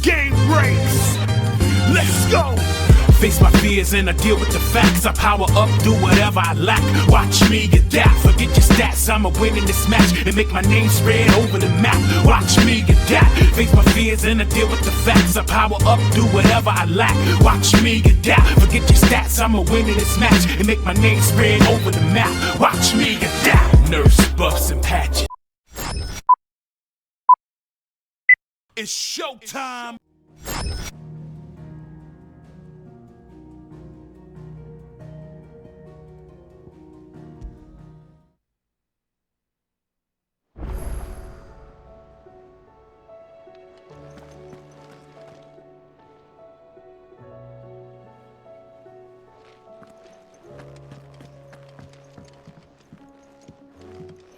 Game breaks. Let's go. Face my fears and I deal with the facts. I power up, do whatever I lack. Watch me adapt, forget your stats. I'ma win in this match and make my name spread over the map. Watch me adapt, face my fears and I deal with the facts. I power up, do whatever I lack. Watch me adapt, forget your stats. I'ma win in this match and make my name spread over the map. Watch me adapt. Nurse, buffs, and patches. It's showtime.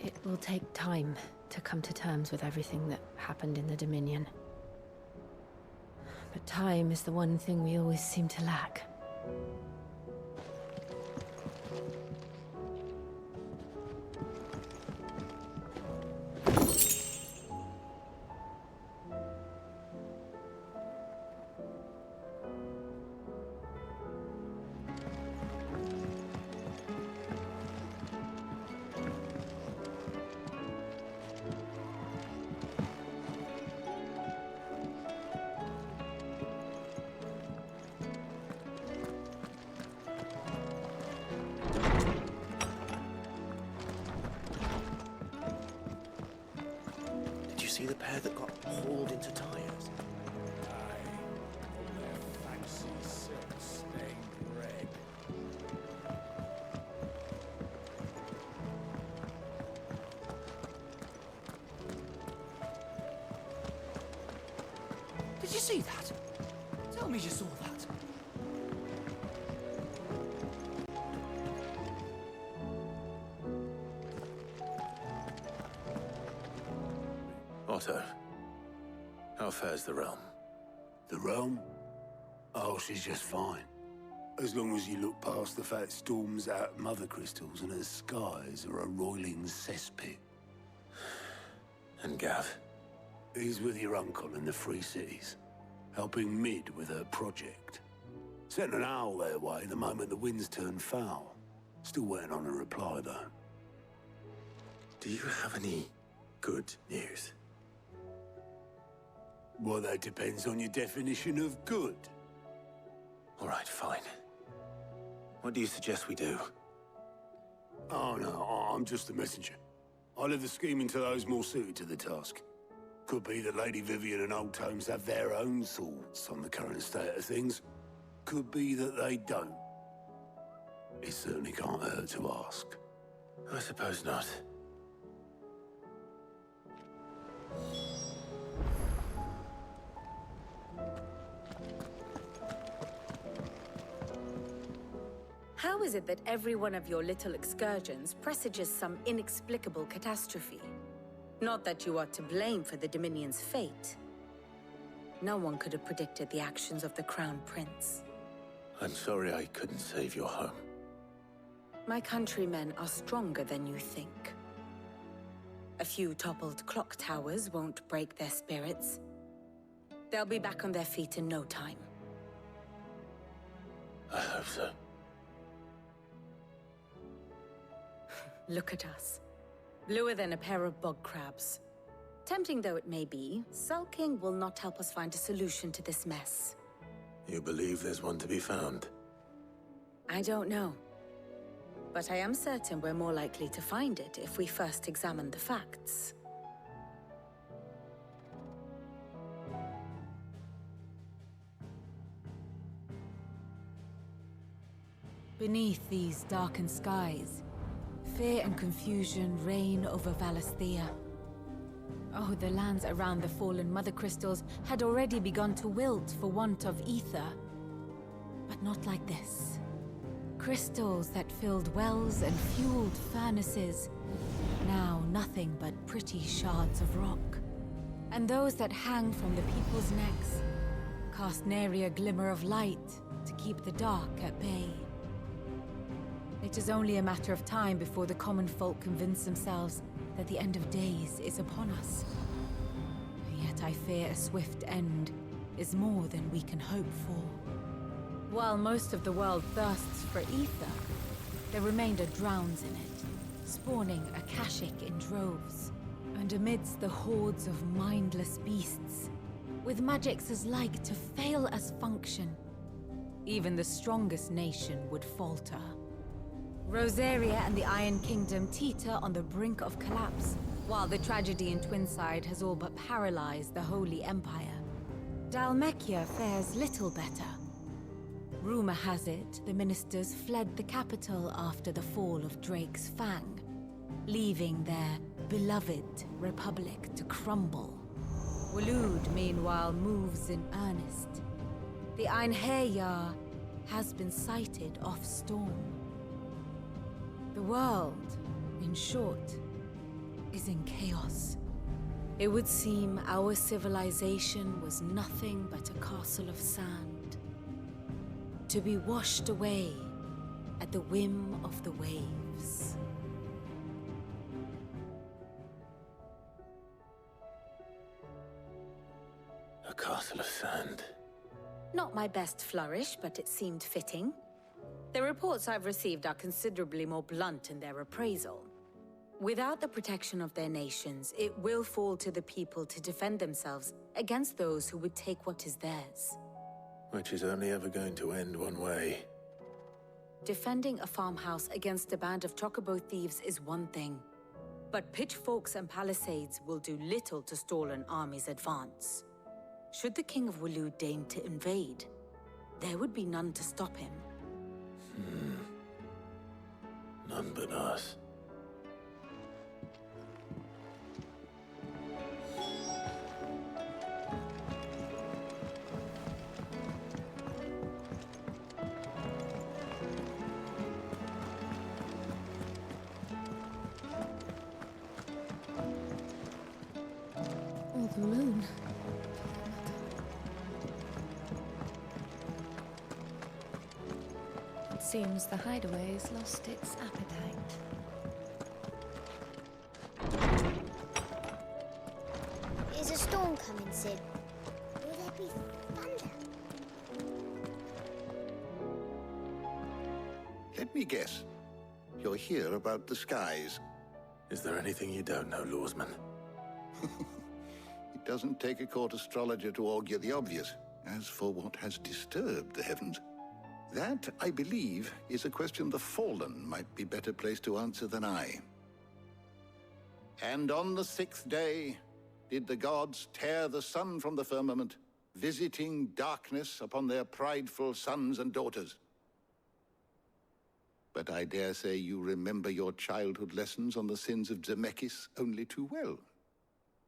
It will take time to come to terms with everything that happened in the Dominion. But time is the one thing we always seem to lack. See the pair that got hauled into tires? Aye, their fancy silk stained red. Did you see that? Tell me you saw that. Otto, how fares the realm? The realm? Oh, she's just fine. As long as you look past the fact storms out mother crystals and her skies are a roiling cesspit. And Gav? He's with your uncle in the Free Cities, helping Mid with her project. Sent an owl their way the moment the winds turned foul. Still waiting on a reply, though. Do you have any good news? Well, that depends on your definition of good. All right, fine. What do you suggest we do? Oh, no, I'm just a messenger. I leave the scheming to those more suited to the task. Could be that Lady Vivian and Old Tomes have their own thoughts on the current state of things. Could be that they don't. It certainly can't hurt to ask. I suppose not. How is it that every one of your little excursions presages some inexplicable catastrophe? Not that you are to blame for the Dominion's fate. No one could have predicted the actions of the Crown Prince. I'm sorry I couldn't save your home. My countrymen are stronger than you think. A few toppled clock towers won't break their spirits. They'll be back on their feet in no time. I hope so. Look at us. Bluer than a pair of bog crabs. Tempting though it may be, sulking will not help us find a solution to this mess. You believe there's one to be found? I don't know. But I am certain we're more likely to find it if we first examine the facts. Beneath these darkened skies, fear and confusion reign over Valisthea. Oh, the lands around the fallen Mother Crystals had already begun to wilt for want of ether. But not like this. Crystals that filled wells and fueled furnaces. Now nothing but pretty shards of rock. And those that hang from the people's necks cast nary a glimmer of light to keep the dark at bay. It is only a matter of time before the common folk convince themselves that the end of days is upon us. Yet I fear a swift end is more than we can hope for. While most of the world thirsts for ether, the remainder drowns in it, spawning Akashic in droves. And amidst the hordes of mindless beasts, with magics as like to fail as function, even the strongest nation would falter. Rosaria and the Iron Kingdom teeter on the brink of collapse, while the tragedy in Twinside has all but paralyzed the Holy Empire. Dhalmekia fares little better. Rumor has it the ministers fled the capital after the fall of Drake's Fang, leaving their beloved republic to crumble. Waloed, meanwhile, moves in earnest. The Einherjar has been sighted off Storm. The world, in short, is in chaos. It would seem our civilization was nothing but a castle of sand, to be washed away at the whim of the waves. A castle of sand. Not my best flourish, but it seemed fitting. The reports I've received are considerably more blunt in their appraisal. Without the protection of their nations, it will fall to the people to defend themselves against those who would take what is theirs. Which is only ever going to end one way. Defending a farmhouse against a band of chocobo thieves is one thing, but pitchforks and palisades will do little to stall an army's advance. Should the King of Waloed deign to invade, there would be none to stop him. None but us. Oh, the moon. It seems the hideaway has lost its appetite. Is a storm coming, Sid? Will there be thunder? Let me guess. You're here about the skies. Is there anything you don't know, Lawsman? It doesn't take a court astrologer to augur the obvious. As for what has disturbed the heavens, that, I believe, is a question the Fallen might be better placed to answer than I. And on the 6th day did the gods tear the sun from the firmament, visiting darkness upon their prideful sons and daughters. But I dare say you remember your childhood lessons on the sins of Zemeckis only too well.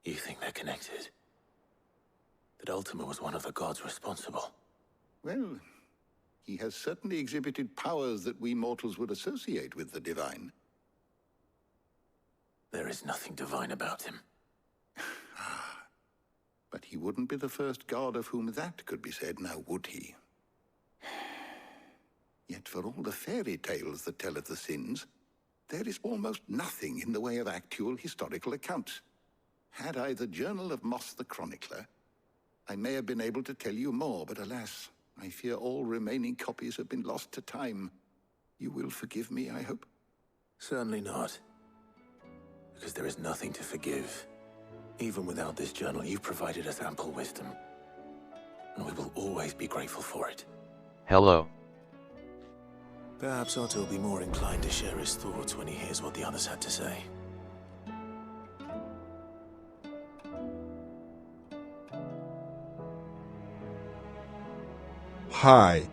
You think they're connected? That Ultima was one of the gods responsible? Well, he has certainly exhibited powers that we mortals would associate with the divine. There is nothing divine about him. But he wouldn't be the first god of whom that could be said, now would he? Yet for all the fairy tales that tell of the sins, there is almost nothing in the way of actual historical accounts. Had I the Journal of Moss the Chronicler, I may have been able to tell you more, but alas, I fear all remaining copies have been lost to time. You will forgive me, I hope? Certainly not. Because there is nothing to forgive. Even without this journal, you've provided us ample wisdom. And we will always be grateful for it. Hello. Perhaps Otto will be more inclined to share his thoughts when he hears what the others had to say. Hi.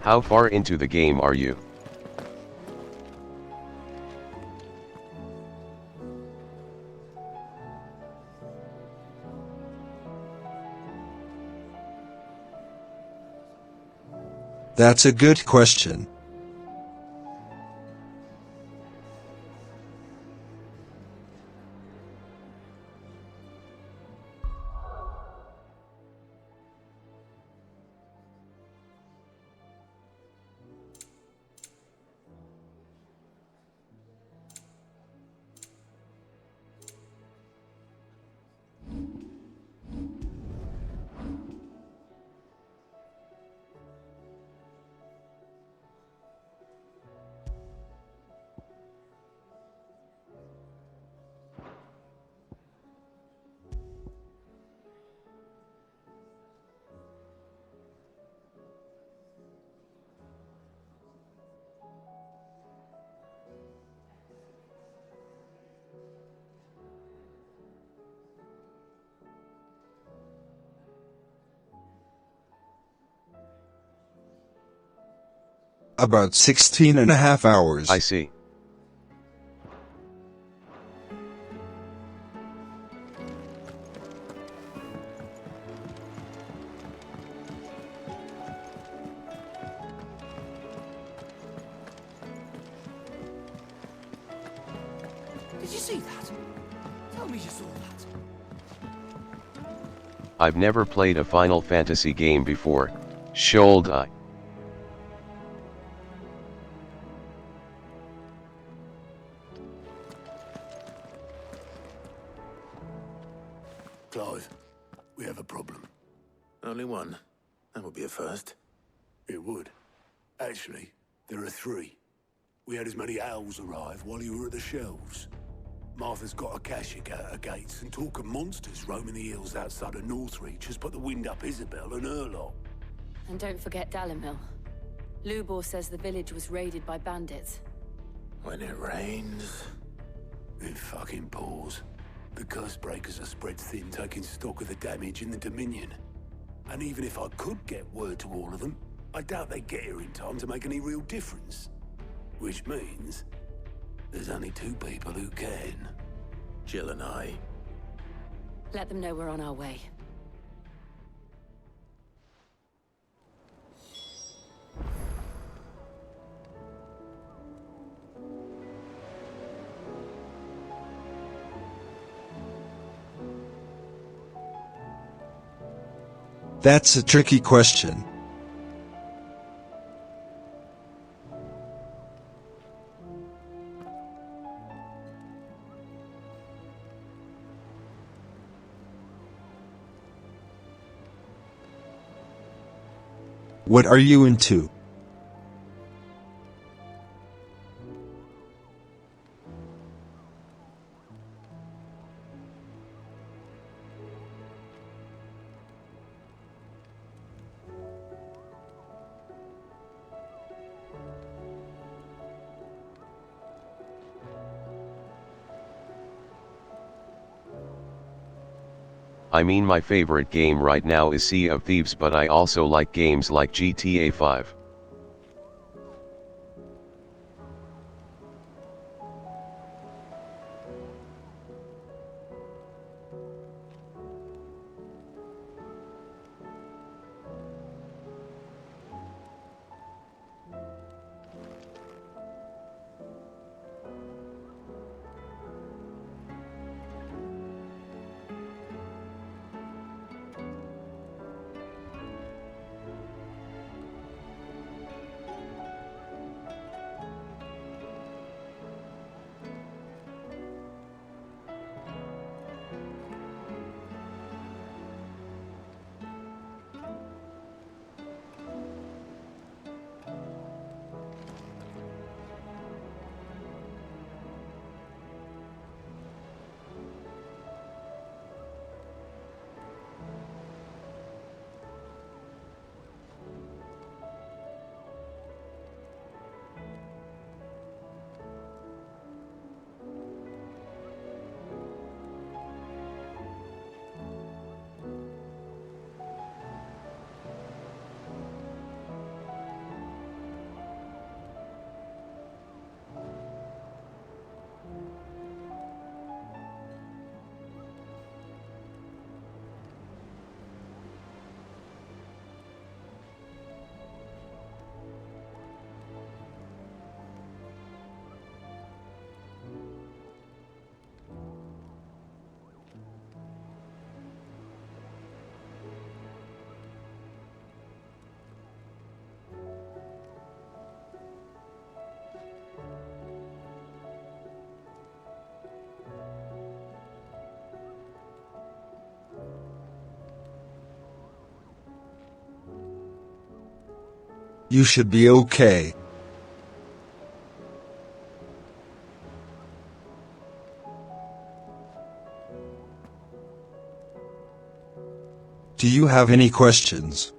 How far into the game are you? That's a good question. About 16.5 hours. I see. Did you see that? Tell me you saw that. I've never played a Final Fantasy game before, should I? Clive, we have a problem. Only one. That would be a first. It would. Actually, there are three. We had as many owls arrive while you were at the shelves. Martha's got a Akashic out her gates, and talk of monsters roaming the hills outside of Northreach has put the wind up Isabel and her lot. And don't forget Dalimil. Lubor says the village was raided by bandits. When it rains... It fucking pours. The curse breakers are spread thin, taking stock of the damage in the Dominion. And even if I could get word to all of them, I doubt they'd get here in time to make any real difference. Which means... there's only two people who can. Jill and I. Let them know we're on our way. That's a tricky question. What are you into? I mean, my favorite game right now is Sea of Thieves, but I also like games like GTA 5. You should be okay. Do you have any questions?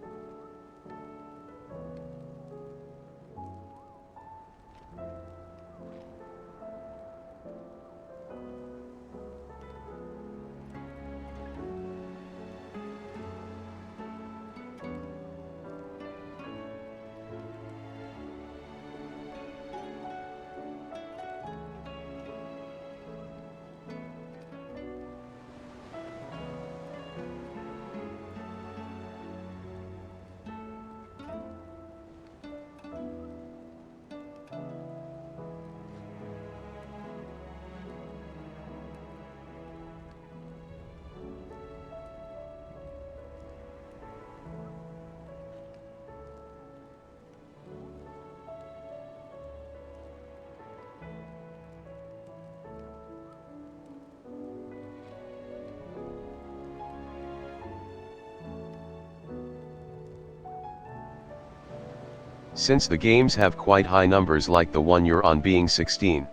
Since the games have quite high numbers like the one you're on being 16.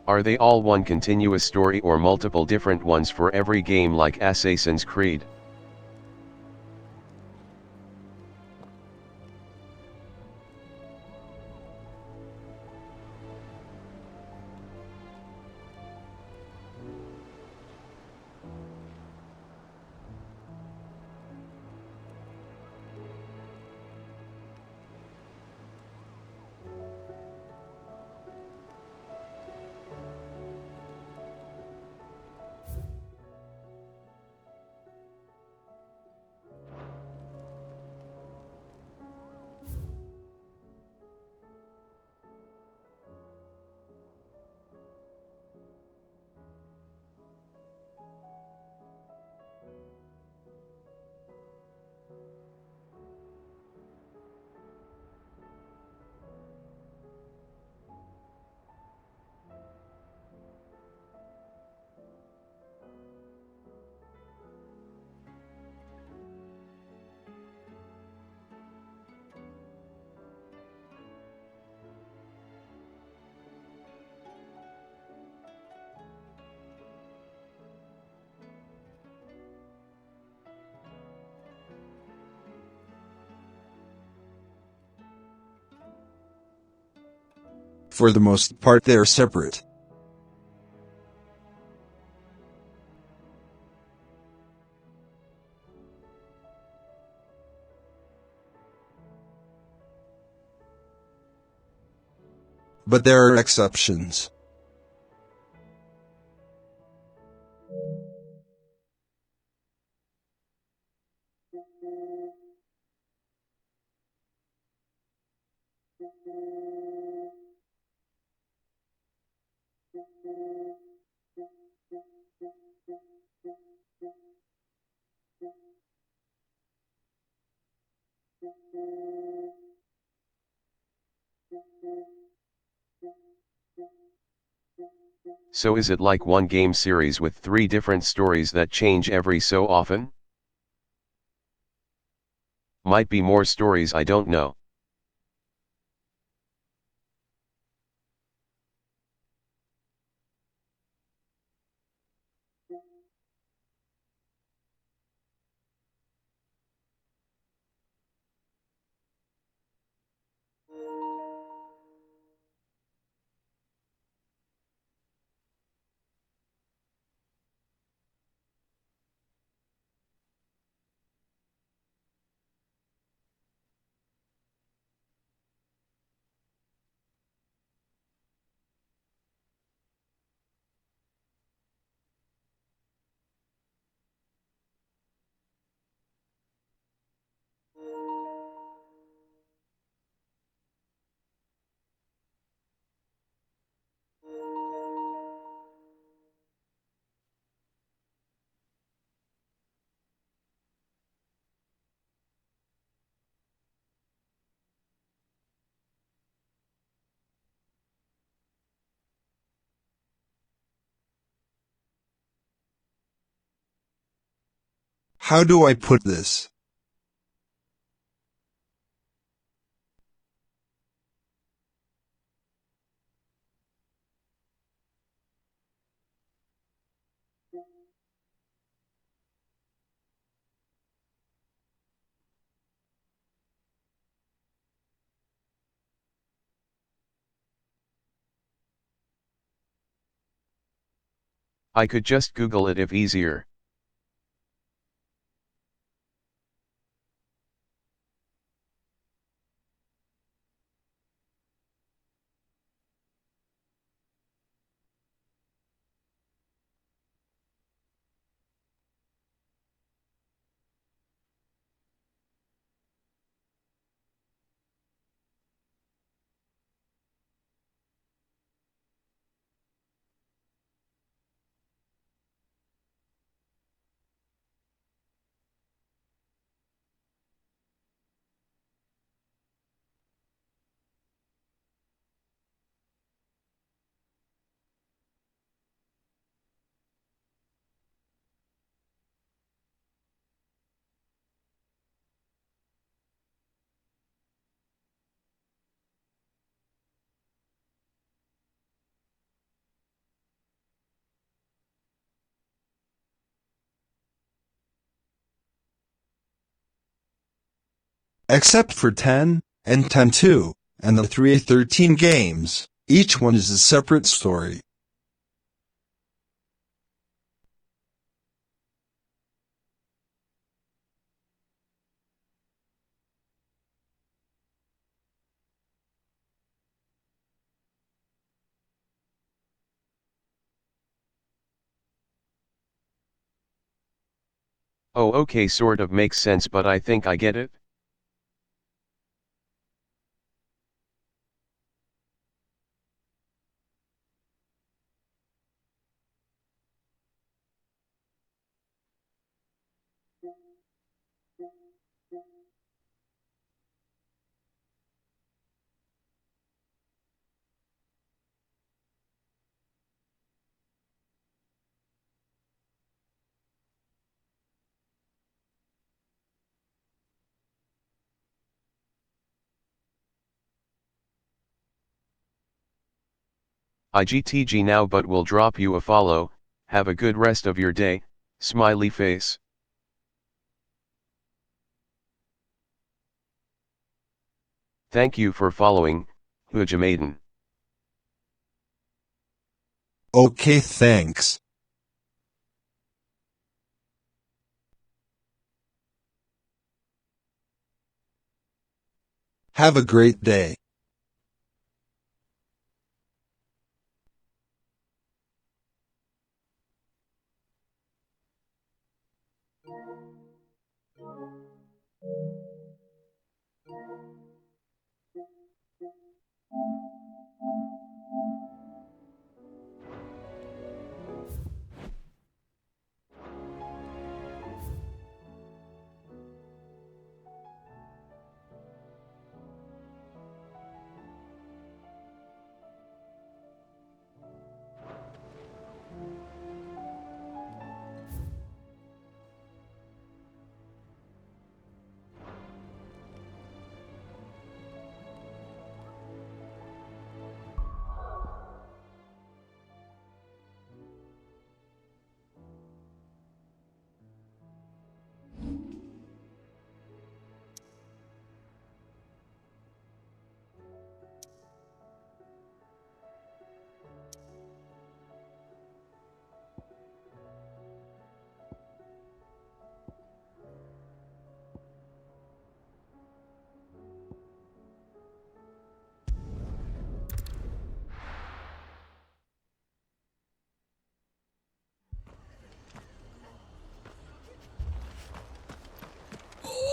Are they all one continuous story or multiple different ones for every game like Assassin's Creed? For the most part they're separate. But there are exceptions. So is it like one game series with 3 different stories that change every so often? Might be more stories, I don't know. How do I put this? I could just Google it if easier. except for 10 and 10-2, and the 3A13 games. Each one is a separate story. Oh, okay, sort of makes sense, but I think I get it. IGTG now, but will drop you a follow. Have a good rest of your day, smiley face. Thank you for following, Hujamaiden. Okay, thanks. Have a great day.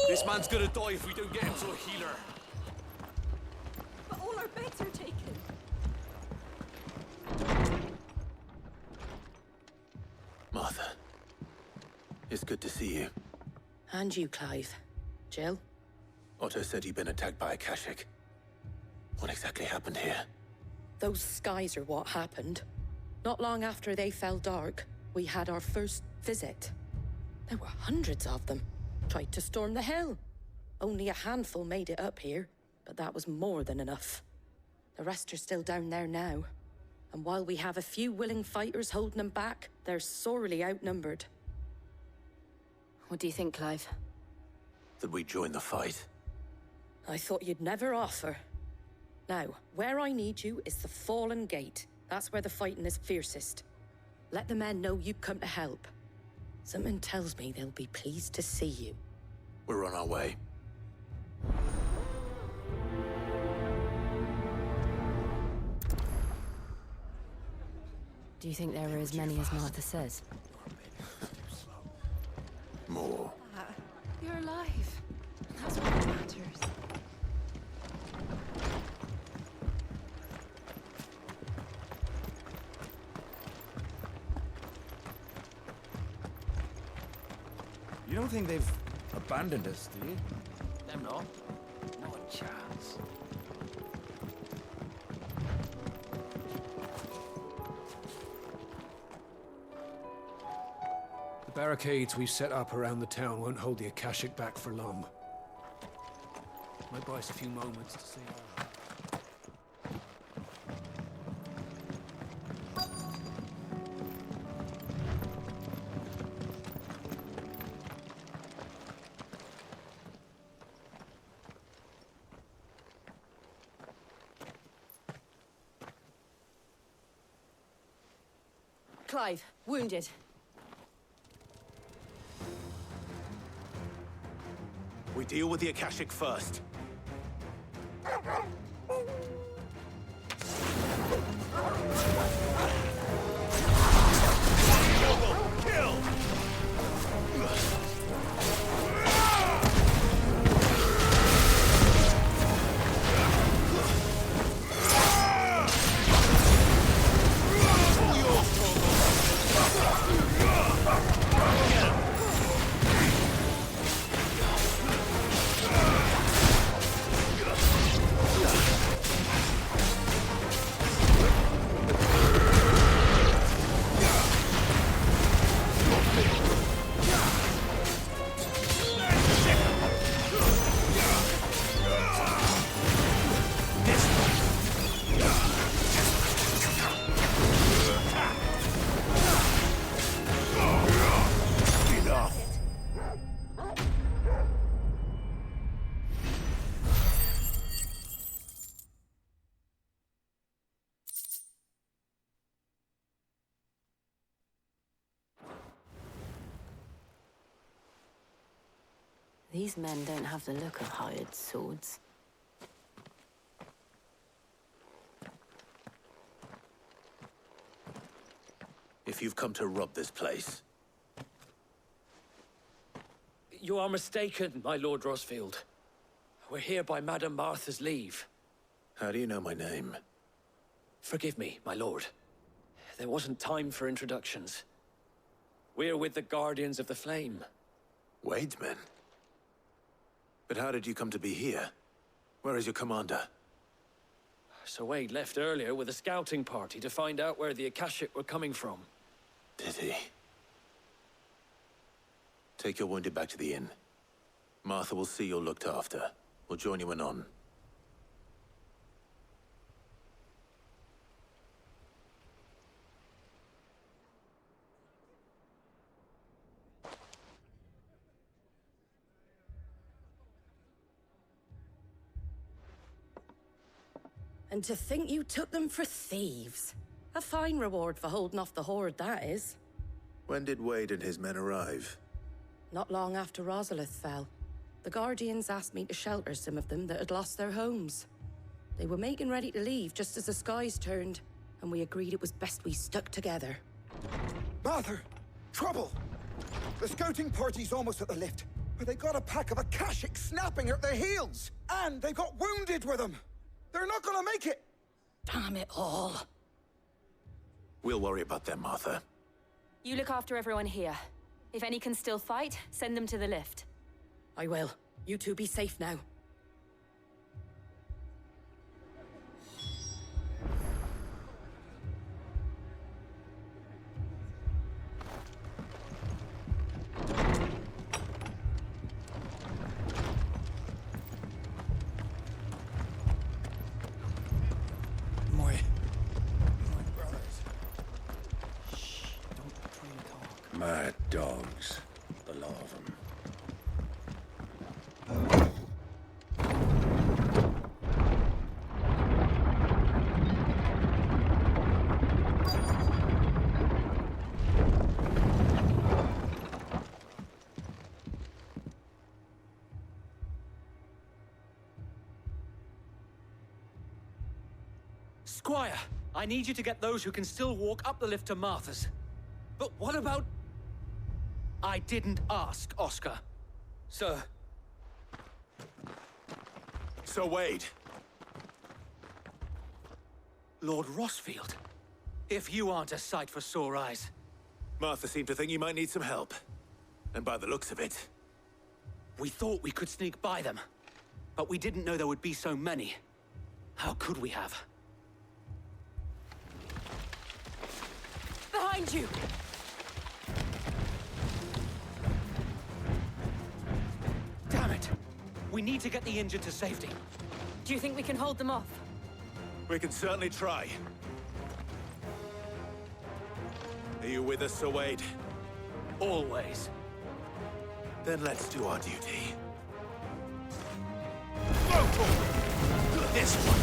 This man's gonna die if we don't get him to a healer. But all our beds are taken. Martha, it's good to see you. And you, Clive. Jill? Otto said you'd been attacked by a Kashik. What exactly happened here? Those skies are what happened. Not long after they fell dark, we had our first visit. There were hundreds of them. Tried to storm the hill. Only a handful made it up here, but that was more than enough. The rest are still down there now. And while we have a few willing fighters holding them back, they're sorely outnumbered. What do you think, Clive? That we join the fight? I thought you'd never offer. Now, where I need you is the Fallen Gate. That's where the fighting is fiercest. Let the men know you've come to help. Something tells me they'll be pleased to see you. We're on our way. Do you think there are as many as Martha says? More. You're alive. That's what matters. You don't think they've abandoned us, do you? Them not. Not a chance. The barricades we've set up around the town won't hold the Akashic back for long. Might buy us a few moments to see our... Clive, wounded. We deal with the Akashic first. Kill! These men don't have the look of hired swords. If you've come to rob this place, You are mistaken, my Lord Rosfield. We're here by Madame Martha's leave. how do you know my name? Forgive me, my lord. There wasn't time for introductions. We're with the Guardians of the Flame. Wade's men? But how did you come to be here? Where is your commander? Sir Wade left earlier with a scouting party to find out where the Akashic were coming from. Did he? Take your wounded back to the inn. Martha will see you're looked after. We'll join you anon. And to think you took them for thieves. A fine reward for holding off the horde, that is. When did Wade and his men arrive? Not long after Rosalith fell. The Guardians asked me to shelter some of them that had lost their homes. They were making ready to leave just as the skies turned, and we agreed it was best we stuck together. Martha! Trouble! The scouting party's almost at the lift, but they got a pack of Akashic snapping at their heels! And they got wounded with them! They're not gonna make it! Damn it all. We'll worry about them, Martha. You look after everyone here. If any can still fight, send them to the lift. I will. You two be safe now. Mad dogs, the lot of them. Squire, I need you to get those who can still walk up the lift to Martha's. But what about... I didn't ask, Oscar. Sir. Sir Wade. Lord Rosfield. If you aren't a sight for sore eyes. Martha seemed to think you might need some help. And by the looks of it... We thought we could sneak by them. But we didn't know there would be so many. How could we have? Behind you! Damn it! We need to get the injured to safety. Do you think we can hold them off? We can certainly try. Are you with us, Sir Wade? Always. Then let's do our duty. This one.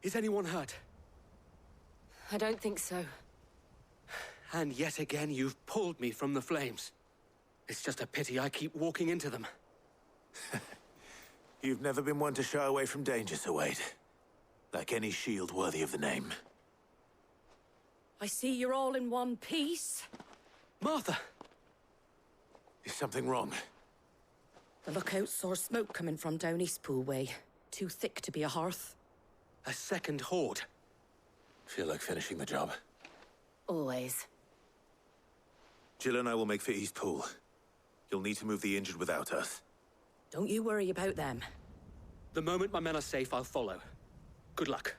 Is anyone hurt? I don't think so. And yet again, you've pulled me from the flames. It's just a pity I keep walking into them. You've never been one to shy away from danger, Sir Wade. Like any shield worthy of the name. I see you're all in one piece. Martha! Is something wrong? The lookout saw smoke coming from down Eastpool way. Too thick to be a hearth. A second horde. Feel like finishing the job? Always. Jill and I will make for Eastpool. You'll need to move the injured without us. Don't you worry about them. The moment my men are safe, I'll follow. Good luck.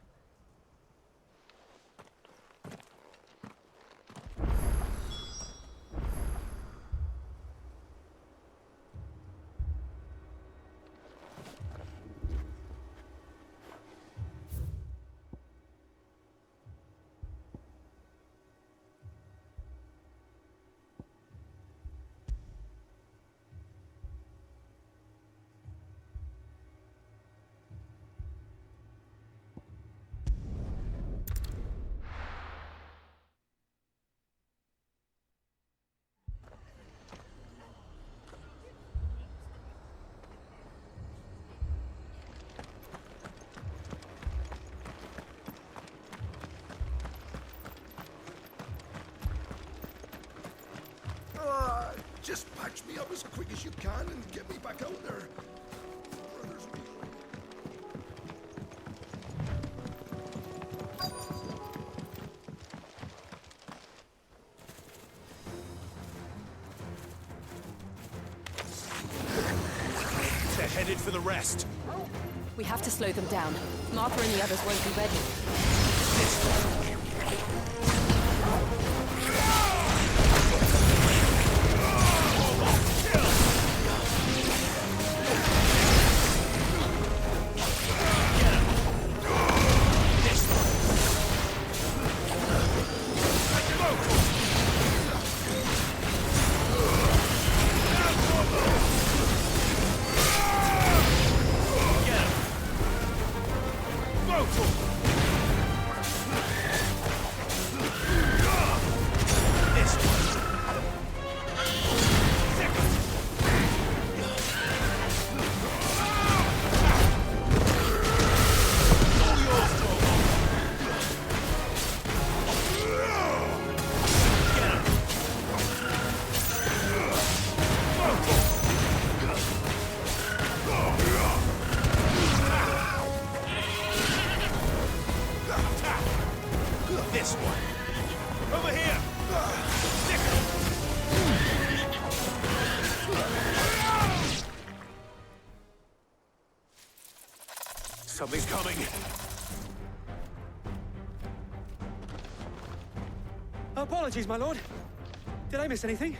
Just patch me up as quick as you can and get me back out there. Brothers be They're headed for the rest. We have to slow them down. Martha and the others won't be ready. This one. Over here. Something's coming. Apologies, my lord. Did I miss anything?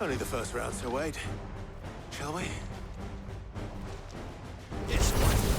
Only the first round, Sir Wade. Shall we? This one.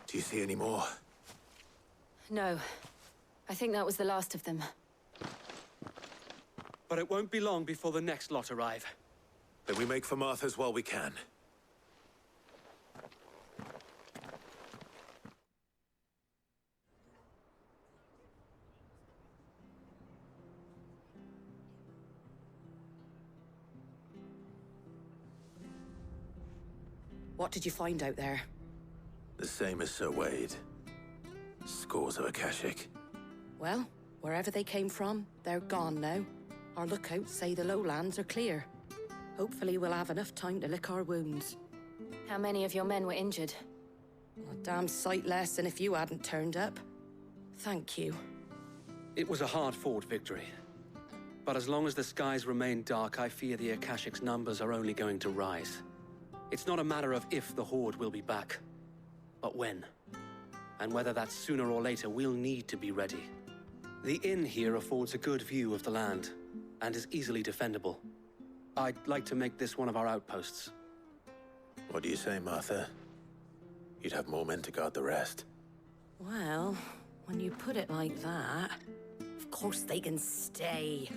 Do you see any more? No. I think that was the last of them. But it won't be long before the next lot arrive. Then we make for Martha's while we can. What did you find out there? The same as Sir Wade. Scores of Akashic. Well, wherever they came from, they're gone now. Our lookouts say the lowlands are clear. Hopefully we'll have enough time to lick our wounds. How many of your men were injured? A damn sight less than if you hadn't turned up. Thank you. It was a hard-fought victory. But as long as the skies remain dark, I fear the Akashic's numbers are only going to rise. It's not a matter of if the Horde will be back, but when. And whether that's sooner or later, we'll need to be ready. The inn here affords a good view of the land, and is easily defendable. I'd like to make this one of our outposts. What do you say, Martha? You'd have more men to guard the rest. Well, when you put it like that, of course they can stay.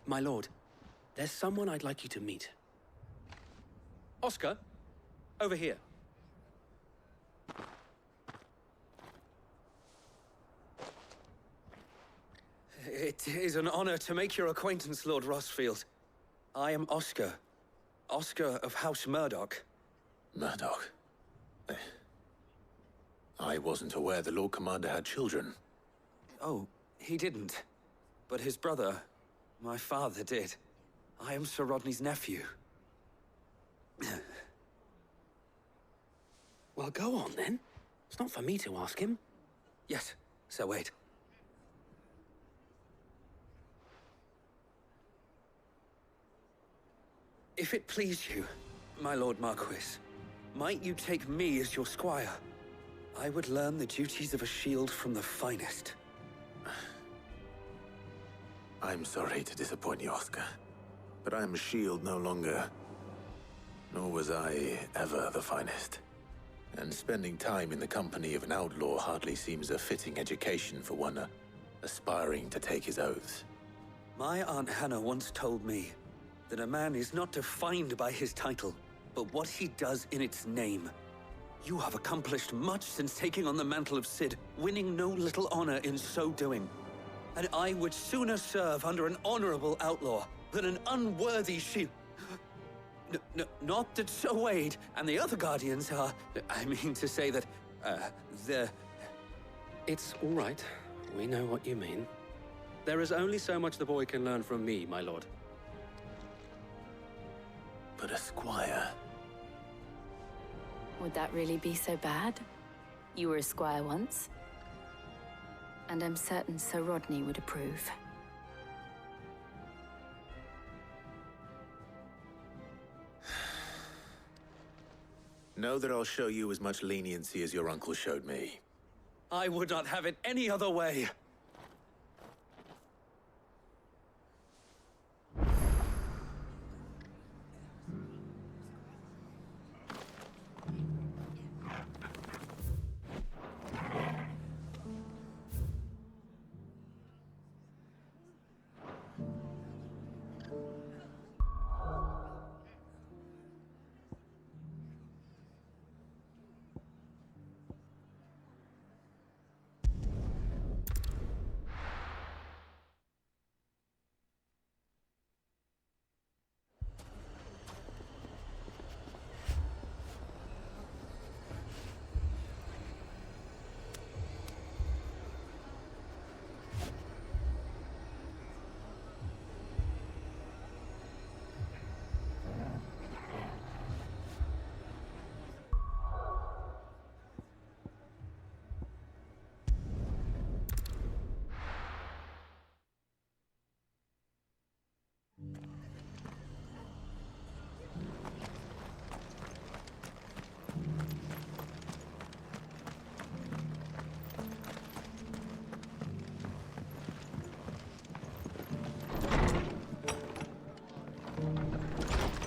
My lord, there's someone I'd like you to meet. Oscar, over here. It is an honor to make your acquaintance, Lord Rossfield. I am Oscar. Oscar of House Murdoch. Murdoch? I wasn't aware the Lord Commander had children. Oh, he didn't. But his brother, my father, did. I am Sir Rodney's nephew. Well, go on then. It's not for me to ask him. Yes, Sir Wade. If it please you, my Lord Marquis, might you take me as your squire? I would learn the duties of a shield from the finest. I'm sorry to disappoint you, Oscar, but I'm a shield no longer. Nor was I ever the finest. And spending time in the company of an outlaw hardly seems a fitting education for one aspiring to take his oaths. My Aunt Hannah once told me that a man is not defined by his title, but what he does in its name. You have accomplished much since taking on the mantle of Cid, winning no little honor in so doing. And I would sooner serve under an honorable outlaw than an unworthy shield. Not that Sir Wade and the other Guardians are... I mean to say that, they're... It's all right. We know what you mean. There is only so much the boy can learn from me, my lord. But a squire... Would that really be so bad? You were a squire once. And I'm certain Sir Rodney would approve. Know that I'll show you as much leniency as your uncle showed me. I would not have it any other way.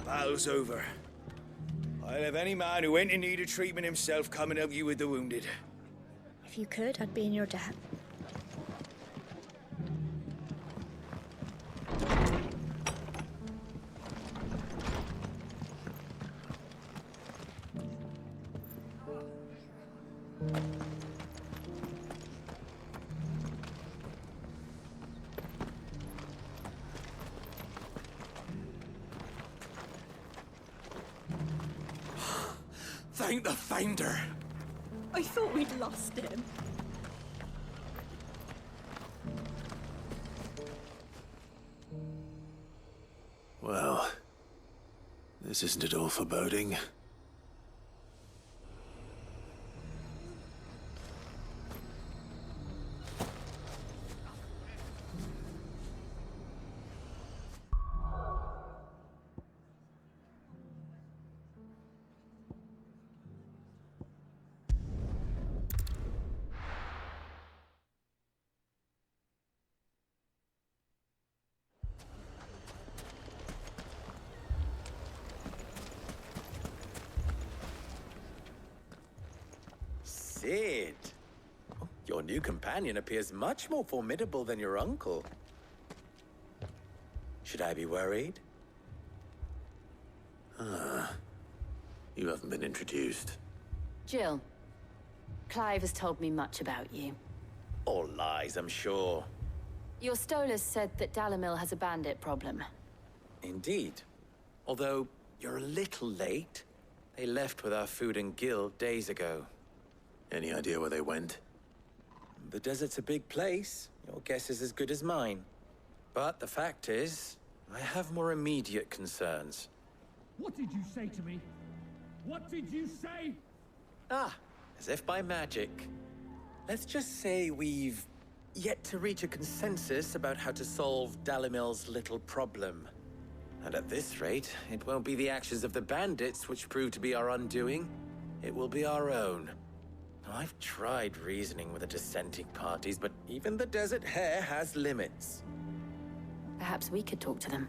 Battle's over. I'll have any man who ain't in need of treatment himself come and help you with the wounded. If you could, I'd be in your debt. Thank the Finder. I thought we'd lost him. Well, this isn't at all foreboding. Sid! Your new companion appears much more formidable than your uncle. Should I be worried? You haven't been introduced. Jill. Clive has told me much about you. All lies, I'm sure. Your Stolas said that Dalamil has a bandit problem. Indeed. Although, you're a little late. They left with our food and guild days ago. Any idea where they went? The desert's a big place. Your guess is as good as mine. But the fact is, I have more immediate concerns. What did you say to me? What did you say? Ah, as if by magic. Let's just say we've yet to reach a consensus about how to solve Dalamil's little problem. And at this rate, it won't be the actions of the bandits which prove to be our undoing. It will be our own. I've tried reasoning with the dissenting parties, but even the Desert Hare has limits. Perhaps we could talk to them.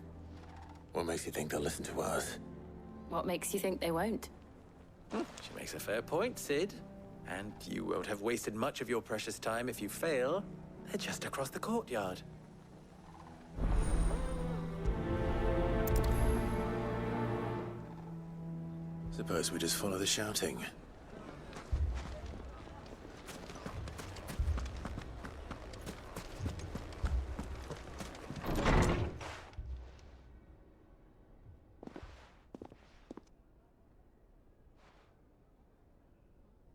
What makes you think they'll listen to us? What makes you think they won't? She makes a fair point, Sid. And you won't have wasted much of your precious time if you fail. They're just across the courtyard. Suppose we just follow the shouting.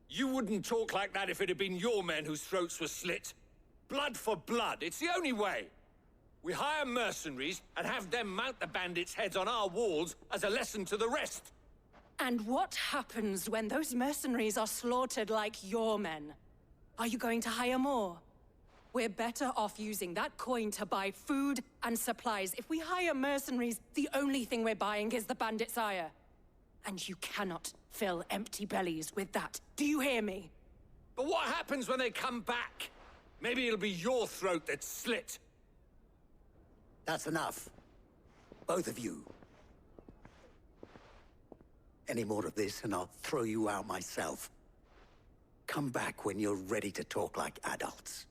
You wouldn't talk like that if it had been your men whose throats were slit. Blood for blood, it's the only way. We hire mercenaries and have them mount the bandits' heads on our walls as a lesson to the rest. And what happens when those mercenaries are slaughtered like your men? Are you going to hire more? We're better off using that coin to buy food and supplies. If we hire mercenaries, the only thing we're buying is the bandits' ire. And you cannot fill empty bellies with that. Do you hear me? But what happens when they come back? Maybe it'll be your throat that's slit. That's enough. Both of you. Any more of this and I'll throw you out myself. Come back when you're ready to talk like adults.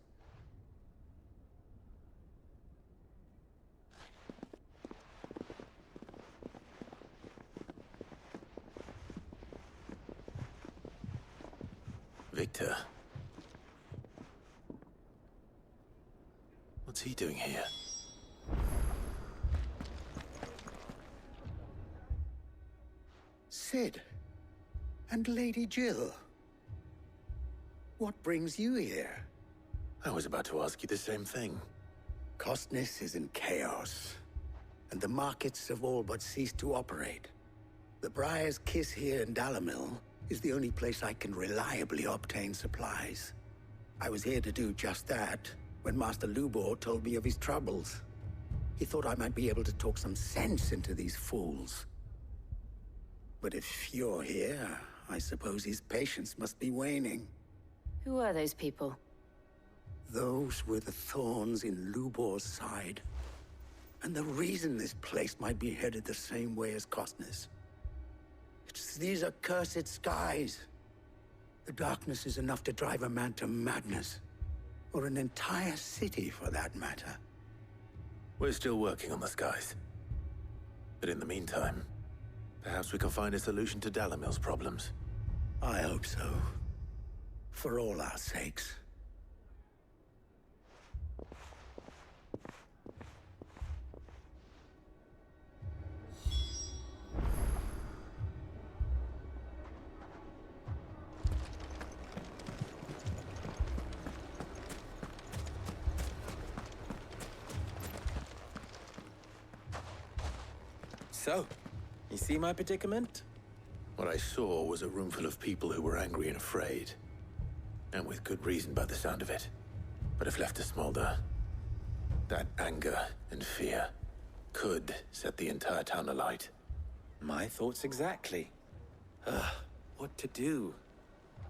Victor. What's he doing here? Sid. And Lady Jill. What brings you here? I was about to ask you the same thing. Costness is in chaos, and the markets have all but ceased to operate. The Briar's Kiss here in Dalamil is the only place I can reliably obtain supplies. I was here to do just that when Master Lubor told me of his troubles. He thought I might be able to talk some sense into these fools. But if you're here, I suppose his patience must be waning. Who are those people? Those were the thorns in Lubor's side. And the reason this place might be headed the same way as Costness. It's these accursed skies. The darkness is enough to drive a man to madness. Or an entire city, for that matter. We're still working on the skies. But in the meantime, perhaps we can find a solution to Dalamil's problems. I hope so. For all our sakes. So, you see my predicament? What I saw was a room full of people who were angry and afraid. And with good reason by the sound of it. But if left to smolder, that anger and fear could set the entire town alight. My thoughts exactly. What to do?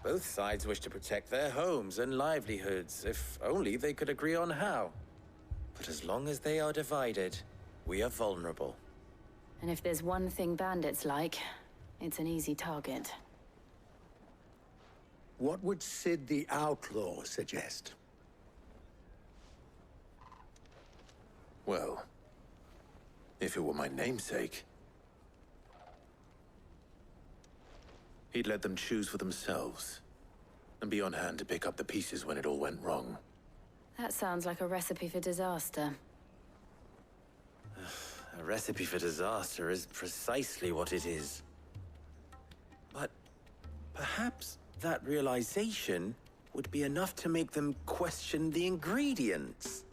Both sides wish to protect their homes and livelihoods, if only they could agree on how. But as long as they are divided, we are vulnerable. And if there's one thing bandits like, it's an easy target. What would Sid the Outlaw suggest? Well, if it were my namesake, he'd let them choose for themselves, and be on hand to pick up the pieces when it all went wrong. That sounds like a recipe for disaster. A recipe for disaster is precisely what it is. But perhaps that realization would be enough to make them question the ingredients.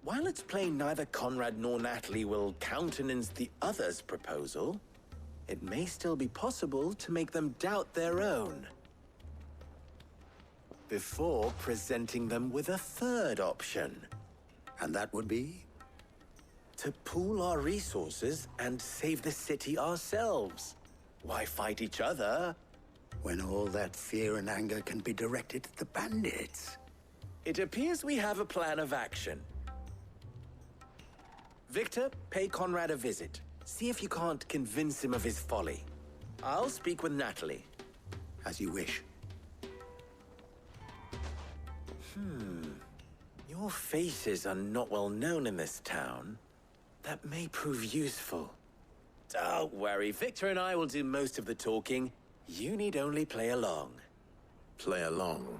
While it's plain neither Conrad nor Natalie will countenance the other's proposal, it may still be possible to make them doubt their own. Before presenting them with a third option. And that would be? To pool our resources and save the city ourselves. Why fight each other? When all that fear and anger can be directed at the bandits. It appears we have a plan of action. Victor, pay Conrad a visit. See if you can't convince him of his folly. I'll speak with Natalie. As you wish. Your faces are not well known in this town. That may prove useful. Don't worry, Victor and I will do most of the talking. You need only play along. Play along?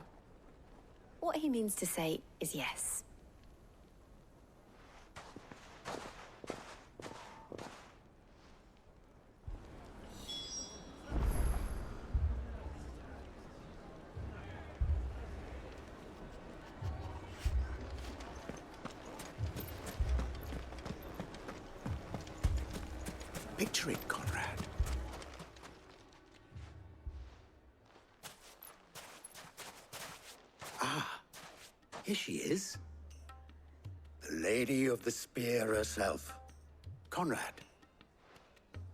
What he means to say is yes. Picture it, Conrad. Ah, here she is. The Lady of the Spear herself. Conrad,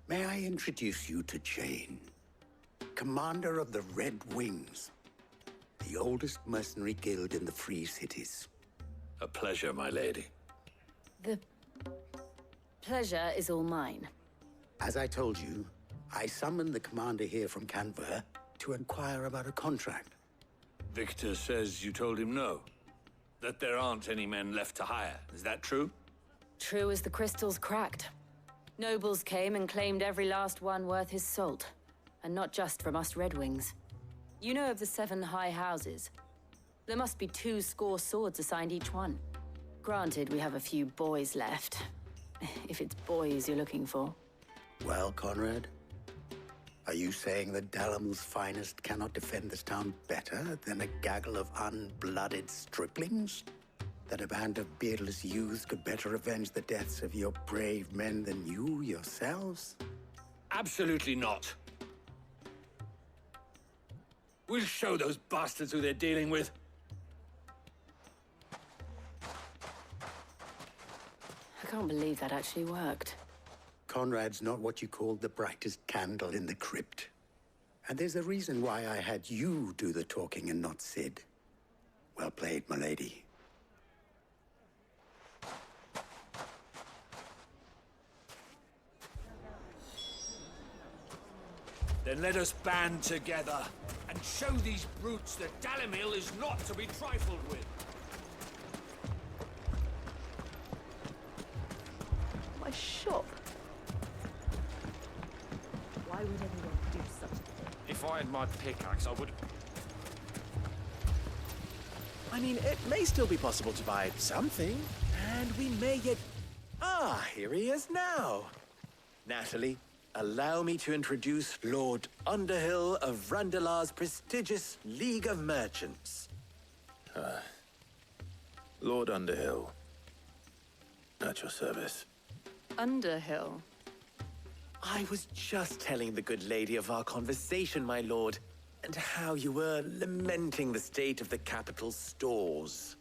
may I introduce you to Jane, commander of the Red Wings, the oldest mercenary guild in the Free Cities. A pleasure, my lady. The pleasure is all mine. As I told you, I summoned the commander here from Canver to inquire about a contract. Victor says you told him no. That there aren't any men left to hire. Is that true? True as the crystals cracked. Nobles came and claimed every last one worth his salt. And not just from us Red Wings. You know of the 7 high houses. There must be 2 swords assigned each one. Granted, we have a few boys left. If it's boys you're looking for. Well, Conrad, are you saying that Dalamil's finest cannot defend this town better than a gaggle of unblooded striplings? That a band of beardless youths could better avenge the deaths of your brave men than you yourselves? Absolutely not. We'll show those bastards who they're dealing with. I can't believe that actually worked. Conrad's not what you called the brightest candle in the crypt. And there's a reason why I had you do the talking and not Sid. Well played, my lady. Then let us band together and show these brutes that Dalimil is not to be trifled with. My shop. Why would anyone do something? If I had my pickaxe, I would... I mean, it may still be possible to buy something, and we may yet... Ah, here he is now. Natalie, allow me to introduce Lord Underhill of Randalar's prestigious League of Merchants. Lord Underhill. At your service. Underhill? I was just telling the good lady of our conversation, my lord, and how you were lamenting the state of the capital's stores.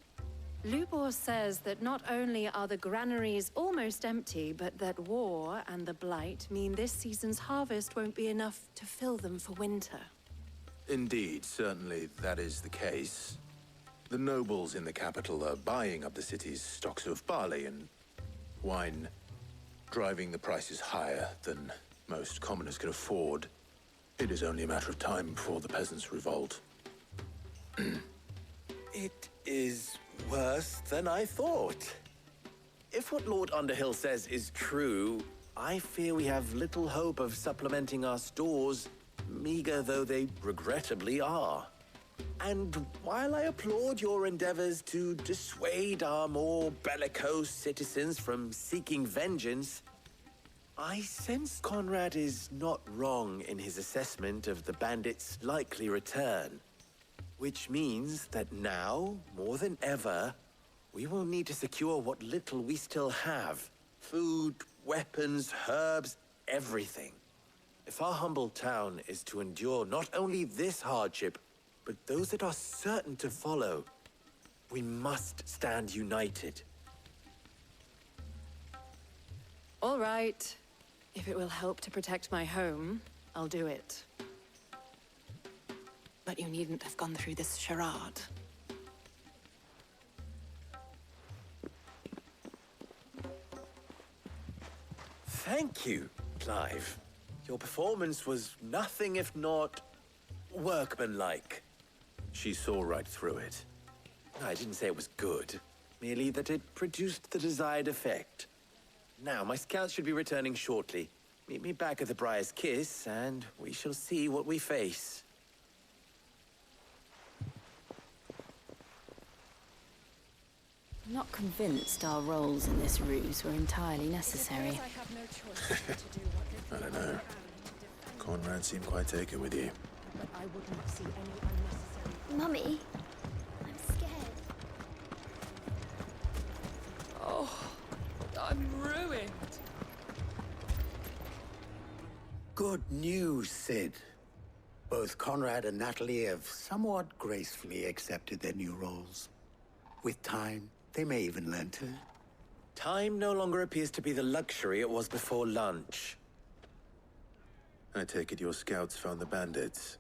Lubor says that not only are the granaries almost empty, but that war and the Blight mean this season's harvest won't be enough to fill them for winter. Indeed, certainly that is the case. The nobles in the capital are buying up the city's stocks of barley and wine, driving the prices higher than most commoners can afford. It is only a matter of time before the peasants revolt. It is worse than I thought. If what Lord Underhill says is true, I fear we have little hope of supplementing our stores, meager though they regrettably are. And while I applaud your endeavors to dissuade our more bellicose citizens from seeking vengeance, I sense Conrad is not wrong in his assessment of the bandits' likely return. Which means that now, more than ever, we will need to secure what little we still have. Food, weapons, herbs, everything. If our humble town is to endure not only this hardship, but those that are certain to follow, we must stand united. All right. If it will help to protect my home, I'll do it. But you needn't have gone through this charade. Thank you, Clive. Your performance was nothing if not workmanlike. She saw right through it. I didn't say it was good, merely that it produced the desired effect. Now, my scouts should be returning shortly. Meet me back at the Briar's Kiss, and we shall see what we face. I'm not convinced our roles in this ruse were entirely necessary. I don't know. Conrad seemed quite taken with you. But I wouldn't see any unnecessary... Mummy, I'm scared. Oh, I'm ruined. Good news, Sid. Both Conrad and Natalie have somewhat gracefully accepted their new roles. With time, they may even learn to. Time no longer appears to be the luxury it was before lunch. I take it your scouts found the bandits.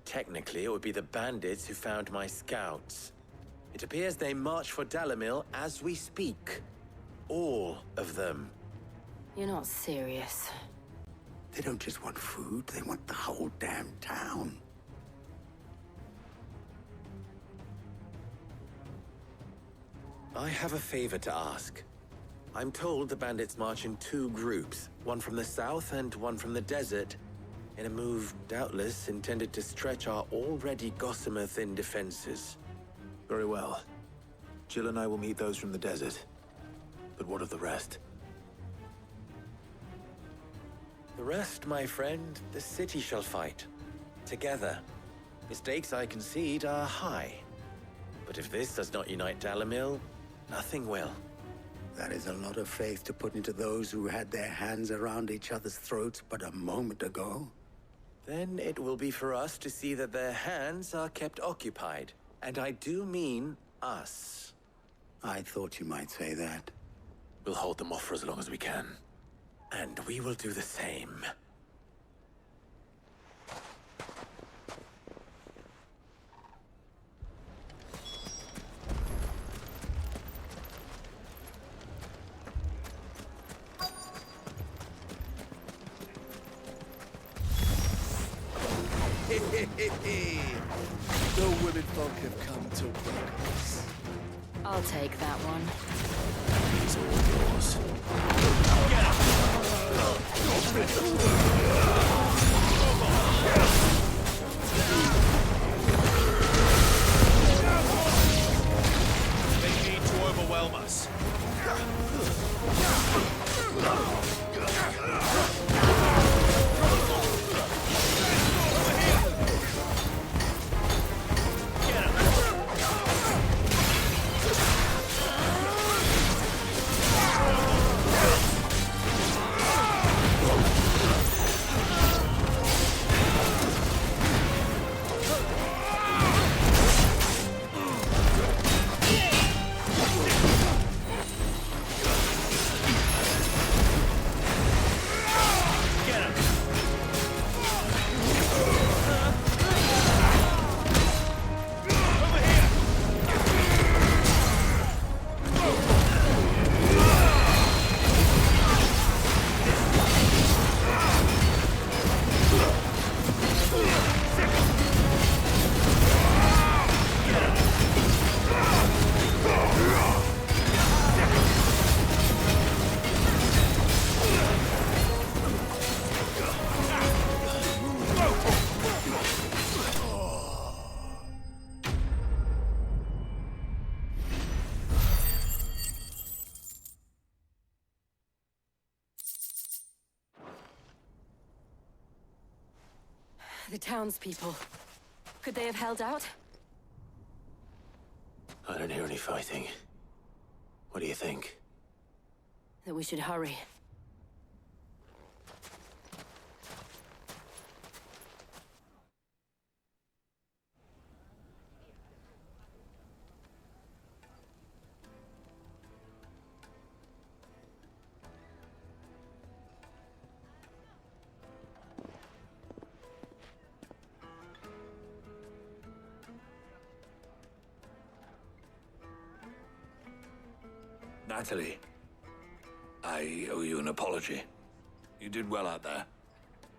Technically, it would be the bandits who found my scouts. It appears they march for Dalimil as we speak. All of them. You're not serious. They don't just want food, they want the whole damn town. I have a favor to ask. I'm told the bandits march in two groups, one from the south and one from the desert, in a move doubtless intended to stretch our already gossamer-thin defenses. Very well. Jill and I will meet those from the desert. But what of the rest? The rest, my friend, the city shall fight. Together. The stakes, I concede, are high. But if this does not unite Dalimil, nothing will. That is a lot of faith to put into those who had their hands around each other's throats but a moment ago. Then it will be for us to see that their hands are kept occupied. And I do mean us. I thought you might say that. We'll hold them off for as long as we can. And we will do the same. The women folk have come to welcome us. I'll take that one. It's all yours. The townspeople. Could they have held out? I don't hear any fighting. What do you think? That we should hurry. Natalie, I owe you an apology. You did well out there.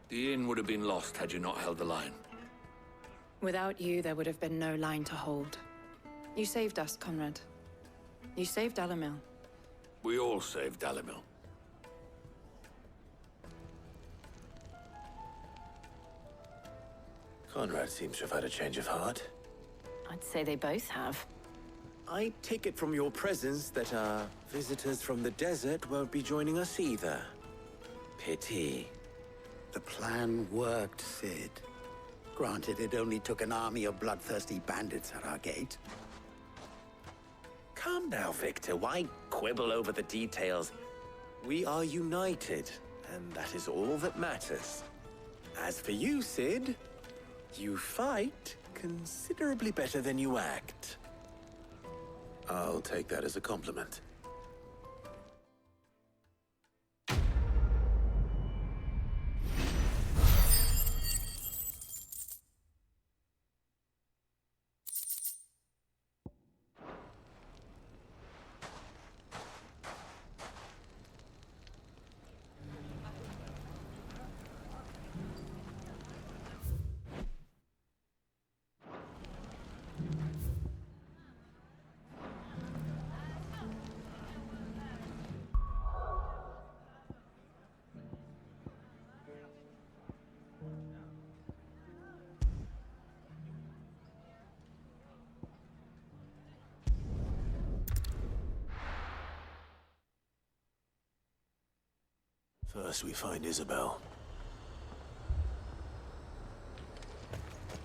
The inn would have been lost had you not held the line. Without you, there would have been no line to hold. You saved us, Conrad. You saved Dalimil. We all saved Dalimil. Conrad seems to have had a change of heart. I'd say they both have. I take it from your presence that our visitors from the desert won't be joining us either. Pity. The plan worked, Sid. Granted, it only took an army of bloodthirsty bandits at our gate. Calm now, Victor. Why quibble over the details? We are united, and that is all that matters. As for you, Sid, you fight considerably better than you act. I'll take that as a compliment. First we find Isabel.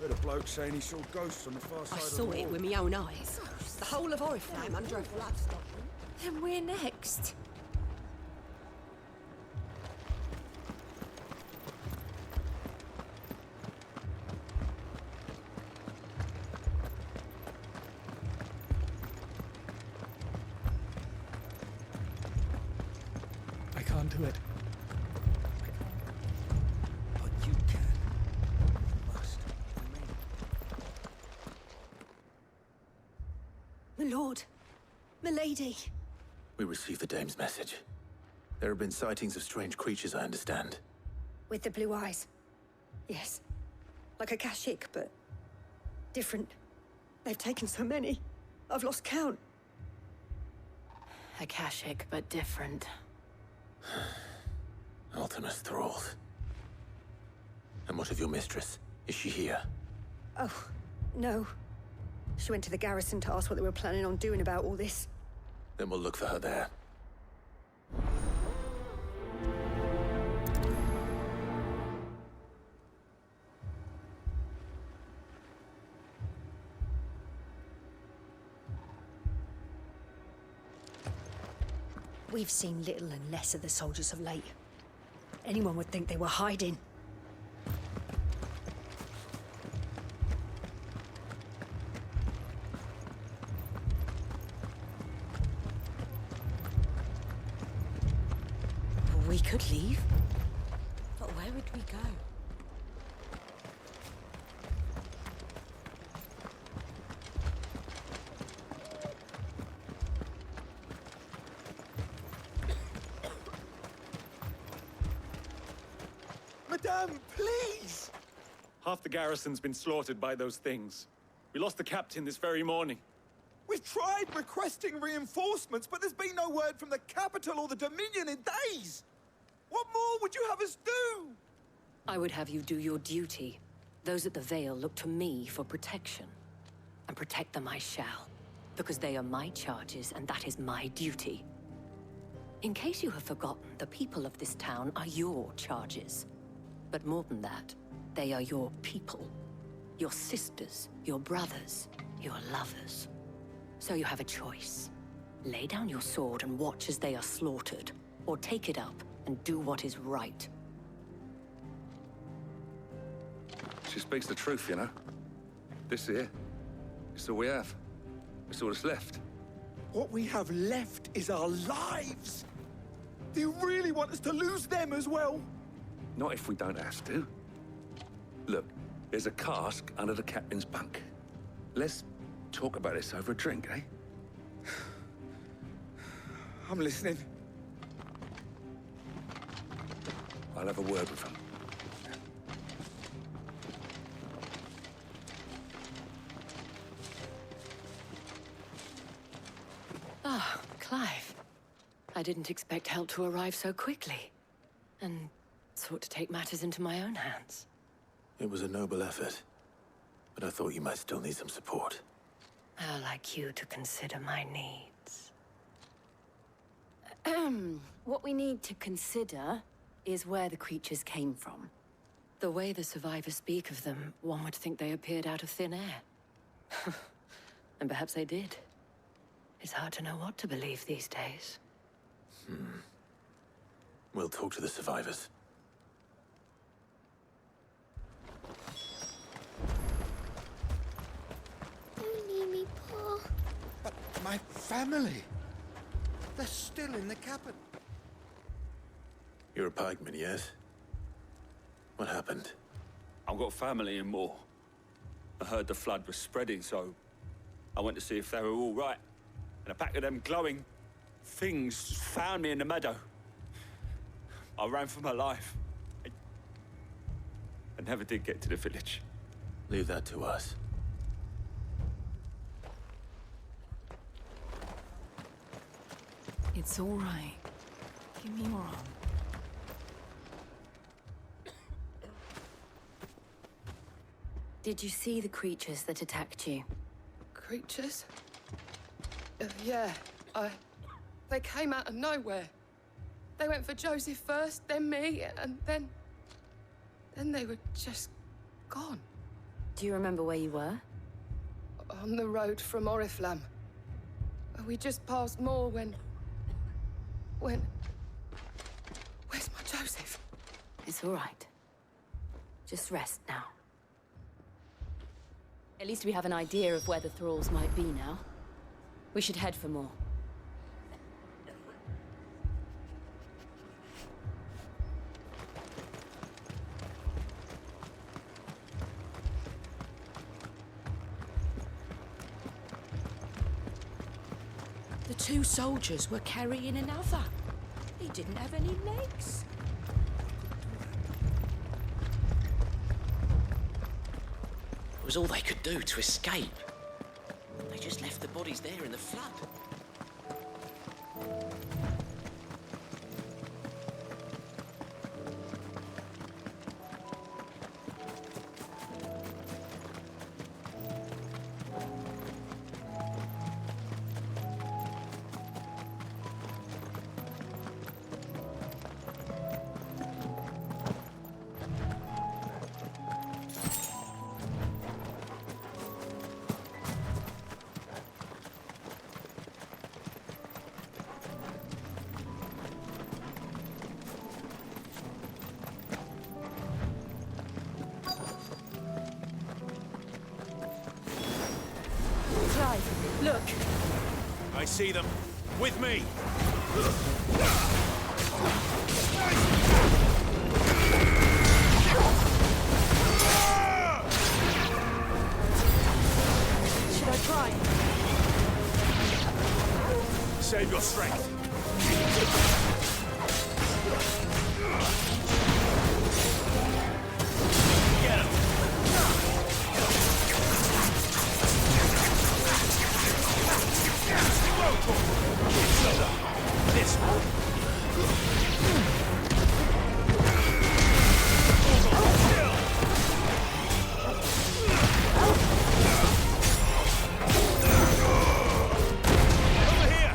Heard a bloke saying he saw ghosts on the far side I of the saw wall. it with my own eyes. The whole of Oriflamme under a flagstone. Then we're next. I can't do it. But you can. You must. My lord. My lady. We received the dame's message. There have been sightings of strange creatures, I understand. With the blue eyes. Yes. Like a Kashik, but different. They've taken so many. I've lost count. Akashic, but different. Ultimus thralls. And what of your mistress? Is she here? Oh, no. She went to the garrison to ask what they were planning on doing about all this. Then we'll look for her there. We've seen little and less of the soldiers of late. Anyone would think they were hiding. We could leave. But where would we go? Madame, please! Half the garrison's been slaughtered by those things. We lost the captain this very morning. We've tried requesting reinforcements, but there's been no word from the capital or the Dominion in days! What more would you have us do? I would have you do your duty. Those at the Vale look to me for protection. And protect them I shall. Because they are my charges, and that is my duty. In case you have forgotten, the people of this town are your charges. But more than that, They are your people. Your sisters, your brothers, your lovers. So you have a choice. Lay down your sword and watch as they are slaughtered, or take it up and do what is right. She speaks the truth, you know. This here, it's all we have. It's all that's left. What we have left is our lives! Do you really want us to lose them as well? Not if we don't have to. Look, there's a cask under the captain's bunk. Let's talk about this over a drink, eh? I'm listening. I'll have a word with him. Ah, Clive. I didn't expect help to arrive so quickly. And sought to take matters into my own hands. It was a noble effort, but I thought you might still need some support. How like you to consider my needs. What we need to consider is where the creatures came from. The way the survivors speak of them, one would think they appeared out of thin air. And perhaps they did. It's hard to know what to believe these days. We'll talk to the survivors. Don't leave me, Pa. But my family... they're still in the cabin. You're a pikeman, yes? What happened? I've got family in Moor. I heard the flood was spreading, so I went to see if they were all right. And a pack of them glowing things found me in the meadow. I ran for my life. I never did get to the village. Leave that to us. It's all right. Give me your arm. Did you see the creatures that attacked you? Creatures? Yeah, they came out of nowhere. They went for Joseph first, then me, and then they were just gone. Do you remember where you were? On the road from Oriflamme. We just passed Moor when... Where's my Joseph? It's all right. Just rest now. At least we have an idea of where the thralls might be now. We should head for more. The two soldiers were carrying another. He didn't have any legs. It was all they could do to escape. They just left the bodies there in the flood. Look! I see them. With me! Should I try? Save your strength. Get him! This one. Over here!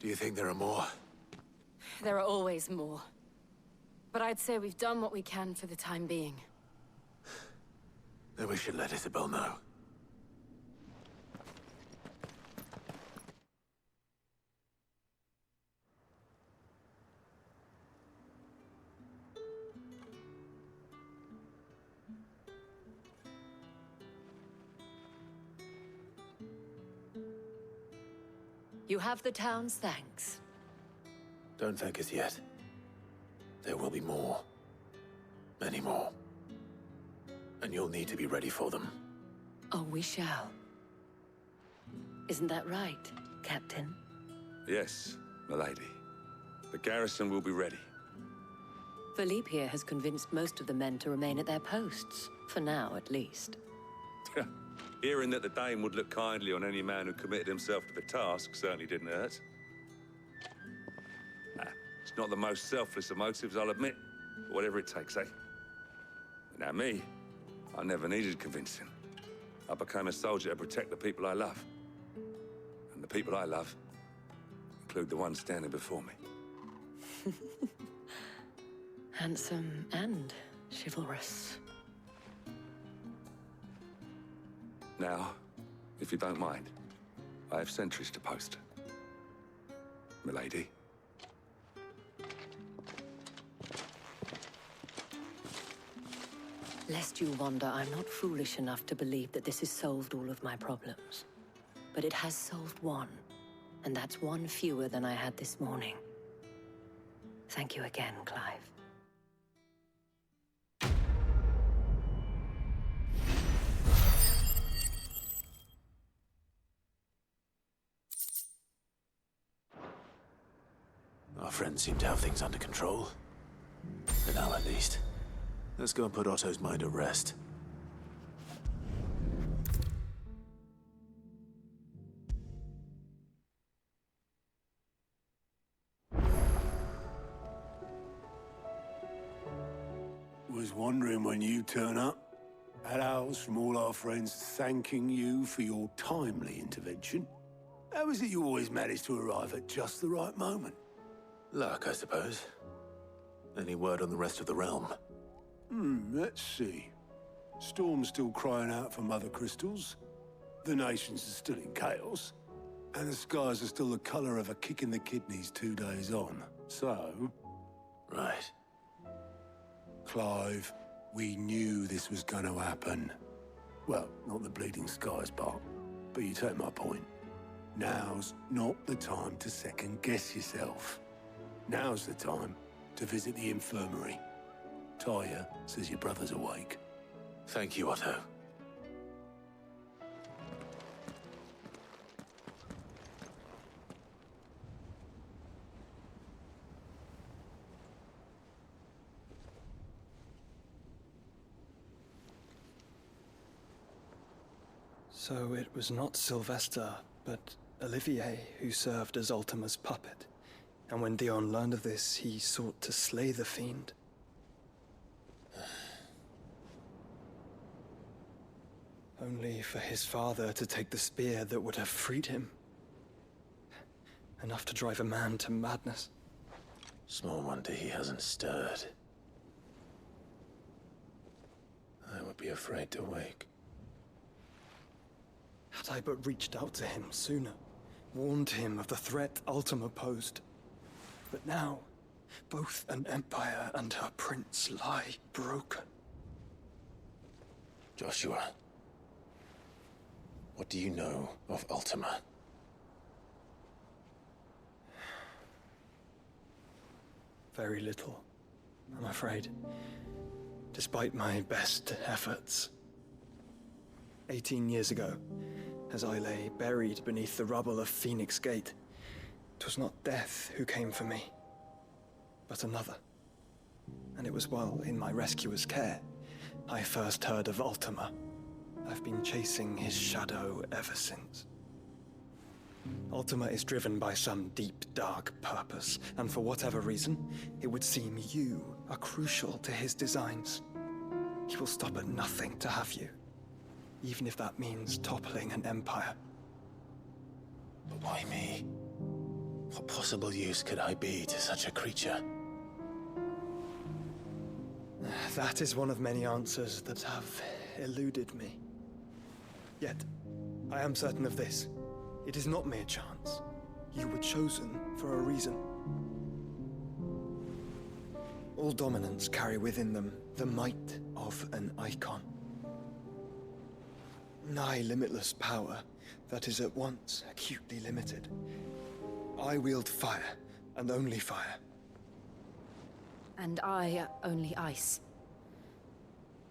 Do you think there are more? There are always more. But I'd say we've done what we can for the time being. Then we should let Isabel know. You have the town's thanks. Don't thank us yet. There will be more. Many more. And you'll need to be ready for them. Oh, we shall. Isn't that right, Captain? Yes, milady. The garrison will be ready. Philippe here has convinced most of the men to remain at their posts. For now, at least. Hearing that the Dane would look kindly on any man who committed himself to the task certainly didn't hurt. It's not the most selfless of motives, I'll admit. But whatever it takes, eh? Now me, I never needed convincing. I became a soldier to protect the people I love. And the people I love include the ones standing before me. Handsome and chivalrous. Now, if you don't mind, I have sentries to post. Milady. Lest you wonder, I'm not foolish enough to believe that this has solved all of my problems. But it has solved one, and that's one fewer than I had this morning. Thank you again, Clive. Our friends seem to have things under control. For now, at least. Let's go and put Otto's mind at rest. Was wondering when you turn up. Had owls from all our friends thanking you for your timely intervention. How is it you always manage to arrive at just the right moment? Luck, I suppose. Any word on the rest of the realm? Let's see. Storm's still crying out for mother crystals. The nations are still in chaos. And the skies are still the color of a kick in the kidneys 2 days on. So... Right. Clive, we knew this was going to happen. Well, not the bleeding skies part, but you take my point. Now's not the time to second-guess yourself. Now's the time to visit the infirmary. Talia says your brother's awake. Thank you, Otto. So it was not Sylvester, but Olivier who served as Ultima's puppet. And when Dion learned of this, he sought to slay the fiend. Only for his father to take the spear that would have freed him. Enough to drive a man to madness. Small wonder he hasn't stirred. I would be afraid to wake. Had I but reached out to him sooner, warned him of the threat Ultima posed. But now, both an empire and her prince lie broken. Joshua, what do you know of Ultima? Very little, I'm afraid. Despite my best efforts. 18 years ago, as I lay buried beneath the rubble of Phoenix Gate, it was not death who came for me, but another. And it was while in my rescuer's care, I first heard of Ultima. I've been chasing his shadow ever since. Ultima is driven by some deep, dark purpose, and for whatever reason, it would seem you are crucial to his designs. He will stop at nothing to have you, even if that means toppling an empire. But why me? What possible use could I be to such a creature? That is one of many answers that have eluded me. Yet, I am certain of this. It is not mere chance. You were chosen for a reason. All dominants carry within them the might of an icon. Nigh limitless power that is at once acutely limited. I wield fire, and only fire. And I only ice.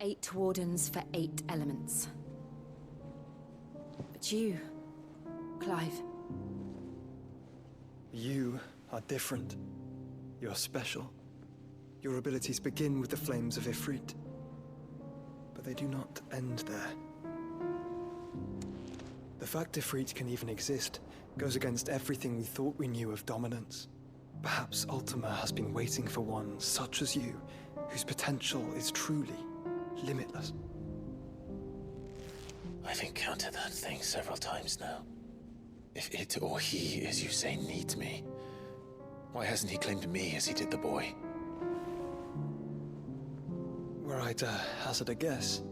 8 wardens for 8 elements. But you, Clive. You are different. You're special. Your abilities begin with the flames of Ifrit. But they do not end there. The fact Ifrit can even exist goes against everything we thought we knew of dominance. Perhaps Ultima has been waiting for one such as you, whose potential is truly limitless. I've encountered that thing several times now. If it or he, as you say, needs me, why hasn't he claimed me as he did the boy? Were I to hazard a guess,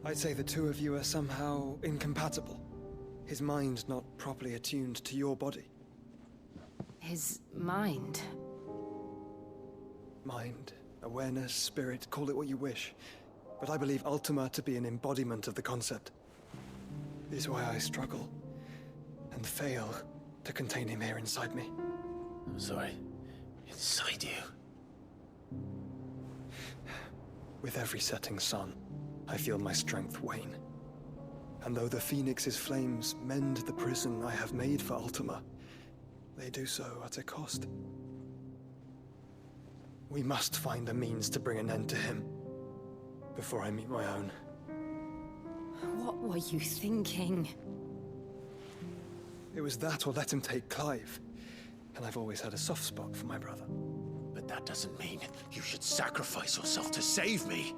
I'd say the two of you are somehow incompatible. His mind not properly attuned to your body. His mind? Mind, awareness, spirit, call it what you wish. But I believe Ultima to be an embodiment of the concept. This is why I struggle and fail to contain him here inside me. I'm sorry. Inside you? With every setting sun, I feel my strength wane. And though the Phoenix's flames mend the prison I have made for Ultima, they do so at a cost. We must find a means to bring an end to him before I meet my own. What were you thinking? It was that or let him take Clive. And I've always had a soft spot for my brother. But that doesn't mean you should sacrifice yourself to save me.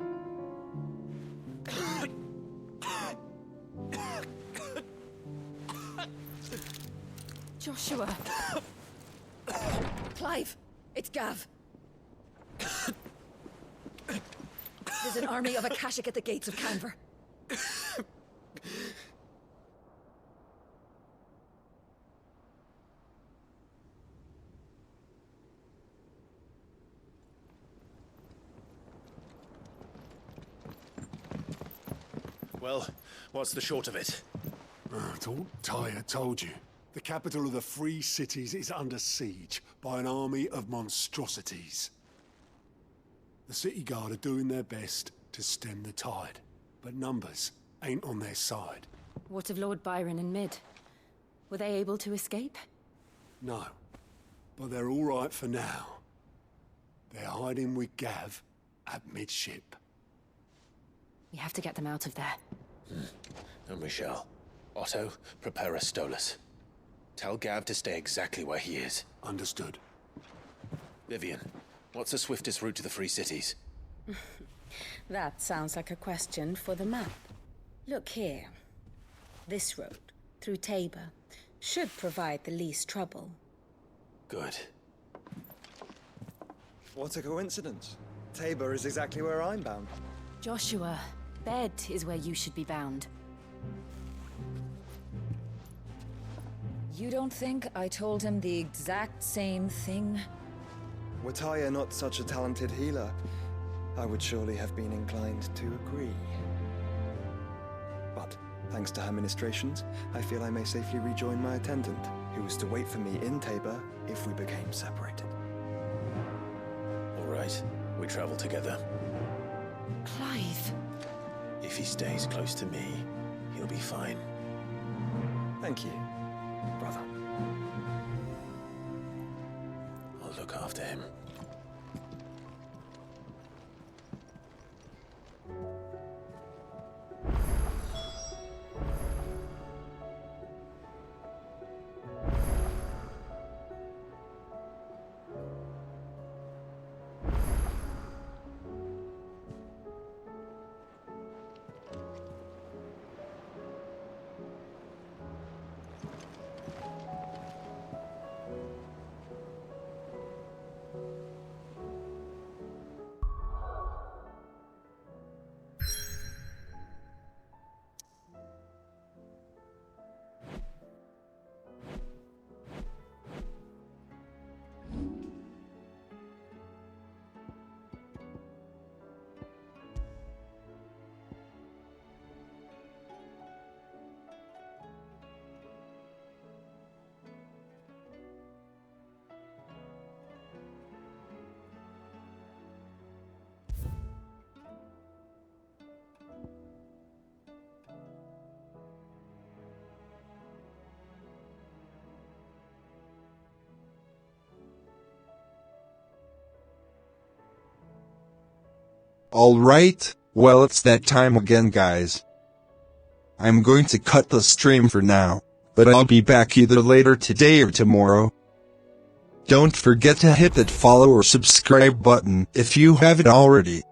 Joshua! Clive! It's Gav! There's an army of Akashic at the gates of Canver. Well, what's the short of it? I thought Tyre told you. The capital of the Free Cities is under siege by an army of monstrosities. The City Guard are doing their best to stem the tide, but numbers ain't on their side. What of Lord Byron and Mid? Were they able to escape? No, but they're all right for now. They're hiding with Gav at midship. We have to get them out of there. And we shall. Otto, prepare a Stolas. Tell Gav to stay exactly where he is. Understood. Vivian, what's the swiftest route to the Free Cities? That sounds like a question for the map. Look here. This road, through Tabor, should provide the least trouble. Good. What a coincidence. Tabor is exactly where I'm bound. Joshua, bed is where you should be bound. You don't think I told him the exact same thing? Were Tyre not such a talented healer, I would surely have been inclined to agree. But, thanks to her ministrations, I feel I may safely rejoin my attendant, who was to wait for me in Tabor if we became separated. All right, we travel together. Clive! If he stays close to me, he'll be fine. Thank you, brother. I'll look after him. Alright, well it's that time again guys. I'm going to cut the stream for now, but I'll be back either later today or tomorrow. Don't forget to hit that follow or subscribe button if you haven't already.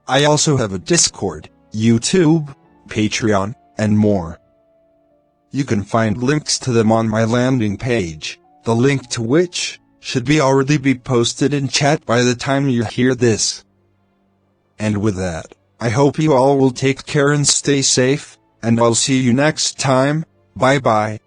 I also have a Discord, YouTube, Patreon, and more. You can find links to them on my landing page, the link to which should already be posted in chat by the time you hear this. And with that, I hope you all will take care and stay safe, and I'll see you next time. Bye bye.